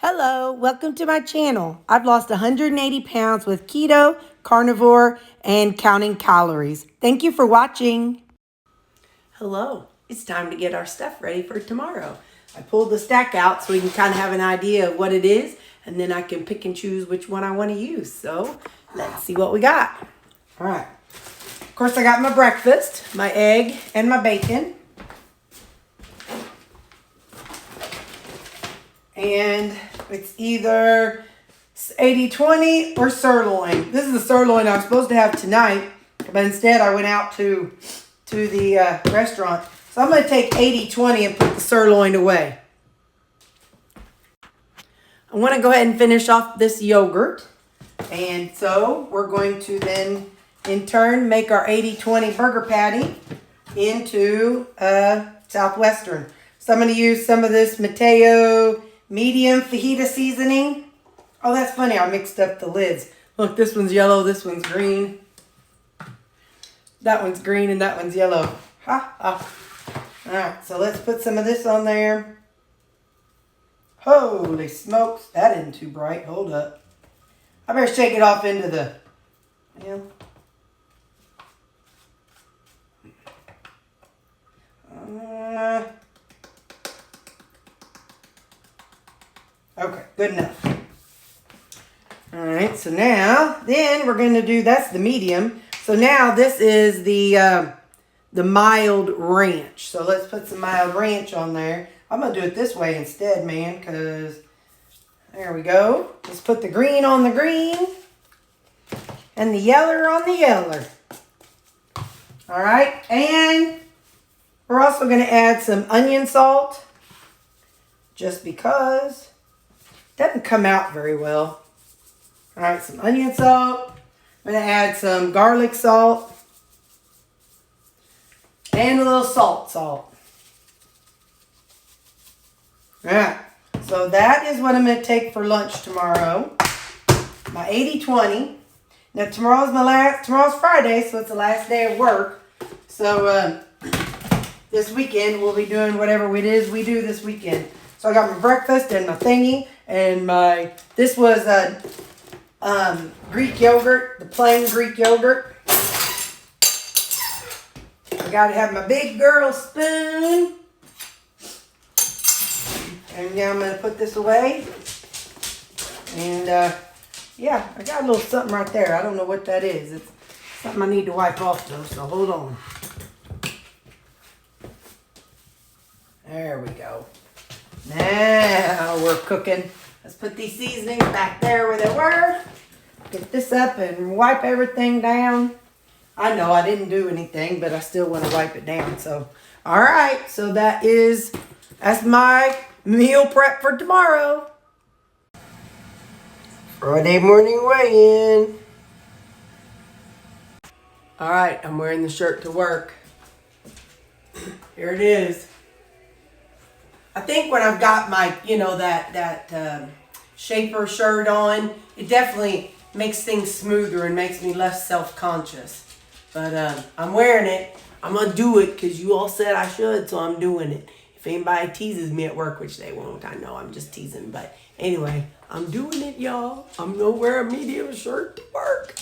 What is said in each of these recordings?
Hello, welcome to my channel. I've lost 180 pounds with keto, carnivore, and counting calories. Thank you for watching. Hello, it's time to get our stuff ready for tomorrow. I pulled the stack out so we can kind of have an idea of what it is, and then I can pick and choose which one I want to use. So let's see what we got. All right. Of course, I got my breakfast, my egg, and my bacon. And it's either 80-20 or sirloin. This is the sirloin I was supposed to have tonight, but instead I went out to the restaurant. So I'm going to take 80-20 and put the sirloin away. I want to go ahead and finish off this yogurt. And so we're going to then, in turn, make our 80-20 burger patty into Southwestern. So I'm going to use some of this Mateo medium fajita seasoning. Oh, that's funny. I mixed up the lids. Look, this one's yellow. This one's green. That one's green and that one's yellow. Ha, ha. All right, so let's put some of this on there. Holy smokes. That isn't too bright. Hold up. I better shake it off into the... Yeah. Okay, good enough. All right, so now, then we're going to do, that's the medium. So now this is the mild ranch. So let's put some mild ranch on there. I'm going to do it this way instead, man, because there we go. Let's put the green on the green and the yeller on the yeller. All right, and we're also going to add some onion salt just because it doesn't come out very well. All right, some onion salt. I'm going to add some garlic salt and a little salt. All right, so that is what I'm going to take for lunch tomorrow. My 80-20. Now tomorrow's Friday, so it's the last day of work. So this weekend we'll be doing whatever it is we do this weekend. So I got my breakfast and my thingy and this was Greek yogurt, the plain Greek yogurt. I got to have my big girl spoon. And now I'm going to put this away. And yeah, I got a little something right there. I don't know what that is. It's something I need to wipe off though, so hold on. There we go. Now we're cooking. Let's put these seasonings back there where they were. Get this up and wipe everything down. I know I didn't do anything, but I still want to wipe it down. So, all right. So that's my meal prep for tomorrow. Friday morning weigh-in. All right. I'm wearing the shirt to work. Here it is. I think when I've got my, that shaper shirt on, it definitely makes things smoother and makes me less self-conscious. But I'm wearing it. I'm going to do it because you all said I should, so I'm doing it. If anybody teases me at work, which they won't, I know I'm just teasing. But anyway, I'm doing it, y'all. I'm going to wear a medium shirt to work.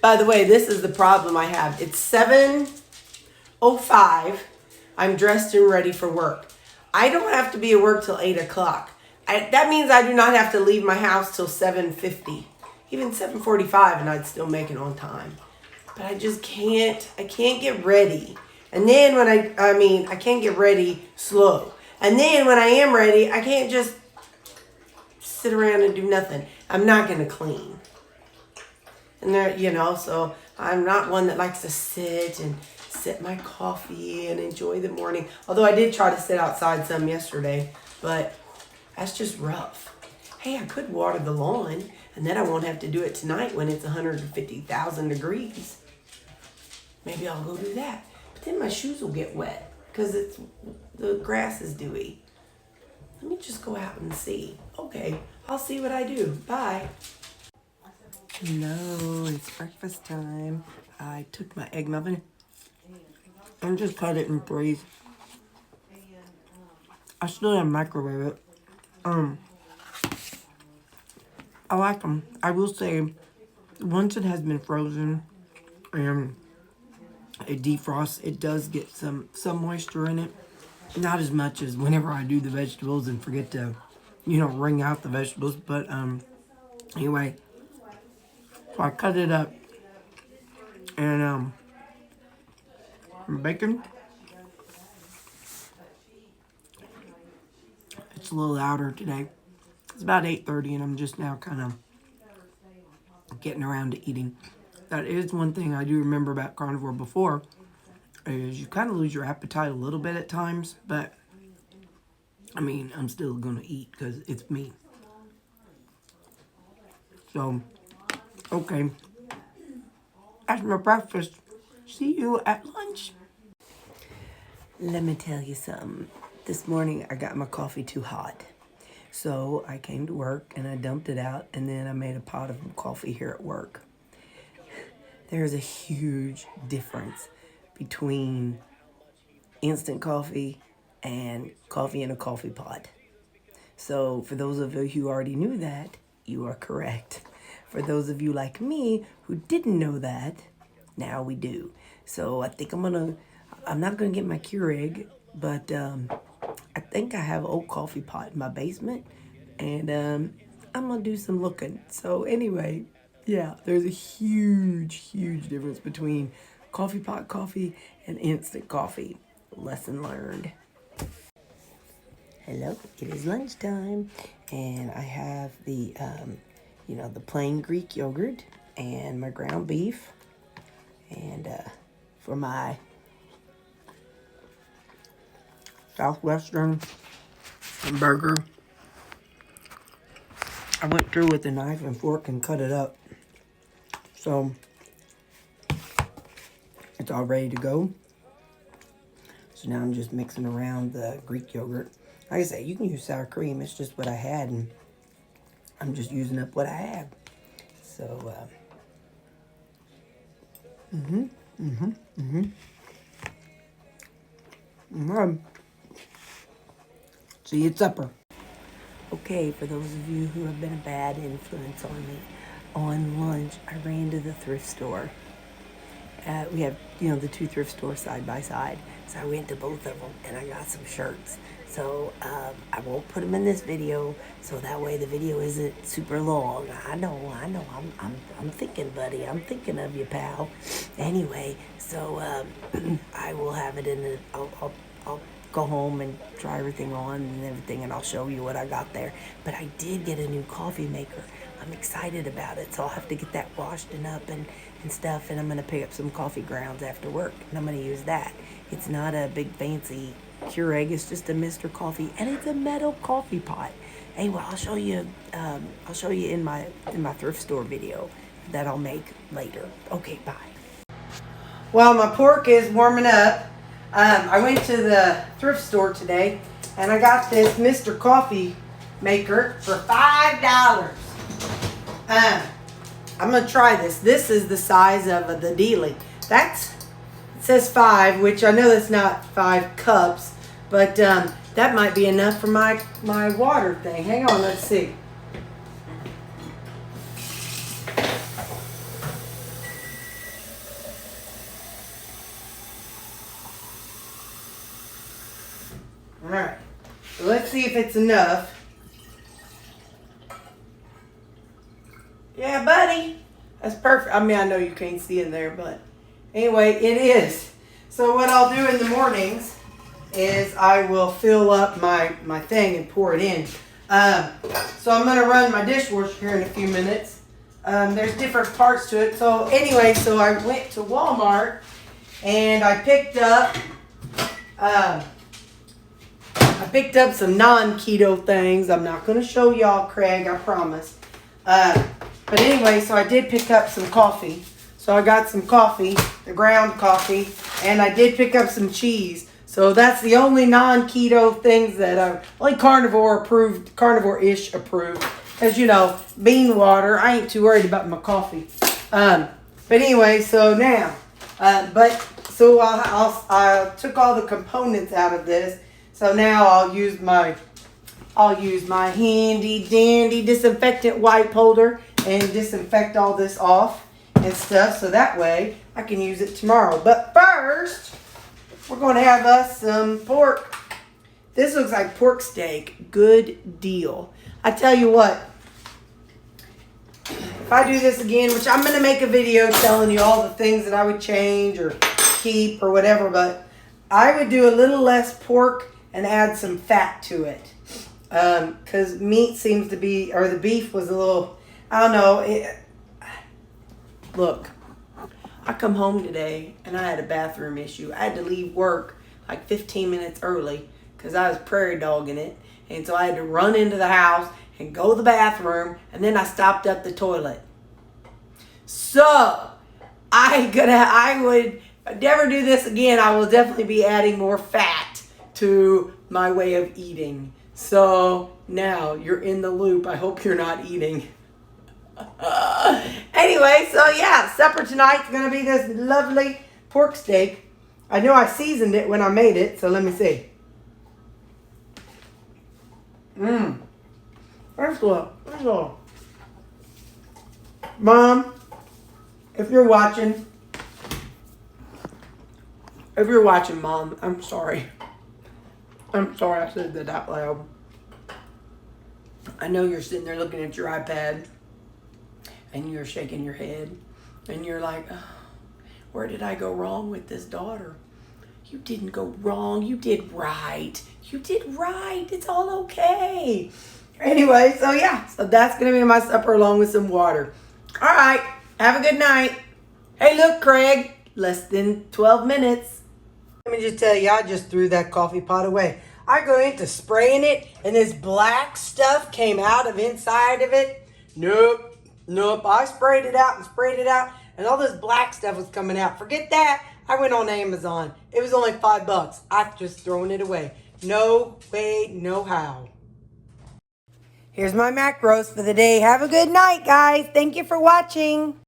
By the way, this is the problem I have. It's 7:05. I'm dressed and ready for work. I don't have to be at work till 8 o'clock. That means I do not have to leave my house till 7:50, even 7:45, and I'd still make it on time. But I just can't. I can't get ready. And then when I can't get ready slow. And then when I am ready, I can't just sit around and do nothing. I'm not going to clean. And there, so I'm not one that likes to sit and sip my coffee and enjoy the morning. Although I did try to sit outside some yesterday, but that's just rough. Hey, I could water the lawn, and then I won't have to do it tonight when it's 150,000 degrees. Maybe I'll go do that. But then my shoes will get wet because the grass is dewy. Let me just go out and see. Okay, I'll see what I do. Bye. Hello, it's breakfast time. I took my egg muffin and just cut it in threes. I still have microwave it. I like them. I will say, once it has been frozen and it defrosts, it does get some moisture in it. Not as much as whenever I do the vegetables and forget to, wring out the vegetables. But anyway, so I cut it up and bacon. It's a little louder today. It's about 8:30 and I'm just now kind of getting around to eating. That is one thing I do remember about carnivore before, is you kind of lose your appetite a little bit at times, but I mean, I'm still gonna eat because it's me. So, okay. That's my breakfast. See you at lunch. Let me tell you something. This morning I got my coffee too hot. So I came to work and I dumped it out and then I made a pot of coffee here at work. There's a huge difference between instant coffee and coffee in a coffee pot. So for those of you who already knew that, you are correct. For those of you like me who didn't know that, now we do. So I think I'm not gonna get my Keurig, but I think I have an old coffee pot in my basement, and I'm gonna do some looking. So anyway, yeah, there's a huge difference between coffee pot coffee and instant coffee. Lesson learned. Hello, it is lunchtime, and I have the the plain Greek yogurt and my ground beef, and for my Southwestern burger, I went through with a knife and fork and cut it up. So it's all ready to go. So now I'm just mixing around the Greek yogurt. Like I say, you can use sour cream. It's just what I had, and I'm just using up what I have. So, See you at supper. Okay, for those of you who have been a bad influence on me, on lunch, I ran to the thrift store. We have, the two thrift stores side by side. So I went to both of them and I got some shirts. So I won't put them in this video, so that way the video isn't super long. I know. I'm thinking, buddy. I'm thinking of you, pal. Anyway, so I will have it in the. I'll go home and try everything on and everything, and I'll show you what I got there. But I did get a new coffee maker. I'm excited about it, so I'll have to get that washed and up and stuff, and I'm going to pick up some coffee grounds after work, and I'm going to use that. It's not a big fancy Keurig, it's just a Mr. Coffee, and it's a metal coffee pot. Anyway, I'll show you in my thrift store video that I'll make later. Okay, bye. Well, my pork is warming up. I went to the thrift store today, and I got this Mr. Coffee maker for $5. I'm going to try this. This is the size of the dealie. It says 5, which I know that's not 5 cups, but that might be enough for my water thing. Hang on, let's see. All right, so let's see if it's enough. Yeah, buddy. That's perfect. I mean, I know you can't see in there, but anyway, it is. So what I'll do in the mornings is I will fill up my thing and pour it in. So I'm going to run my dishwasher here in a few minutes. There's different parts to it. So anyway, so I went to Walmart and I picked up some non-keto things. I'm not going to show y'all, Craig, I promise. But anyway, so I did pick up some coffee. So I got some coffee, the ground coffee, and I did pick up some cheese. So that's the only non-keto things that are only carnivore-ish approved. As you know, bean water, I ain't too worried about my coffee. But anyway, so now, I took all the components out of this. So now I'll use my handy dandy disinfectant wipe holder and disinfect all this off and stuff, so that way I can use it tomorrow. But first, we're going to have us some pork. This looks like pork steak. Good deal. I tell you what, if I do this again, which I'm going to make a video telling you all the things that I would change or keep or whatever, but I would do a little less pork and add some fat to it. Because meat seems to be, or the beef was a little, I don't know. Look, I come home today and I had a bathroom issue. I had to leave work like 15 minutes early because I was prairie dogging it. And so I had to run into the house and go to the bathroom, and then I stopped up the toilet. So I would, if I never do this again, I will definitely be adding more fat to my way of eating. So now you're in the loop. I hope you're not eating. Anyway, so yeah, supper tonight's going to be this lovely pork steak. I know I seasoned it when I made it, so let me see. First of all, Mom, if you're watching, Mom, I'm sorry. I'm sorry I said that out loud. I know you're sitting there looking at your iPad and you're shaking your head and you're like, oh, where did I go wrong with this daughter? You didn't go wrong. You did right. You did right. It's all okay. Anyway, so yeah, so that's going to be my supper along with some water. All right. Have a good night. Hey, look, Craig, less than 12 minutes. Let me just tell you, I just threw that coffee pot away. I go into spraying it, and this black stuff came out of inside of it. Nope. I sprayed it out, and all this black stuff was coming out. Forget that. I went on Amazon. It was only $5. I've just thrown it away. No way, no how. Here's my macros for the day. Have a good night, guys. Thank you for watching.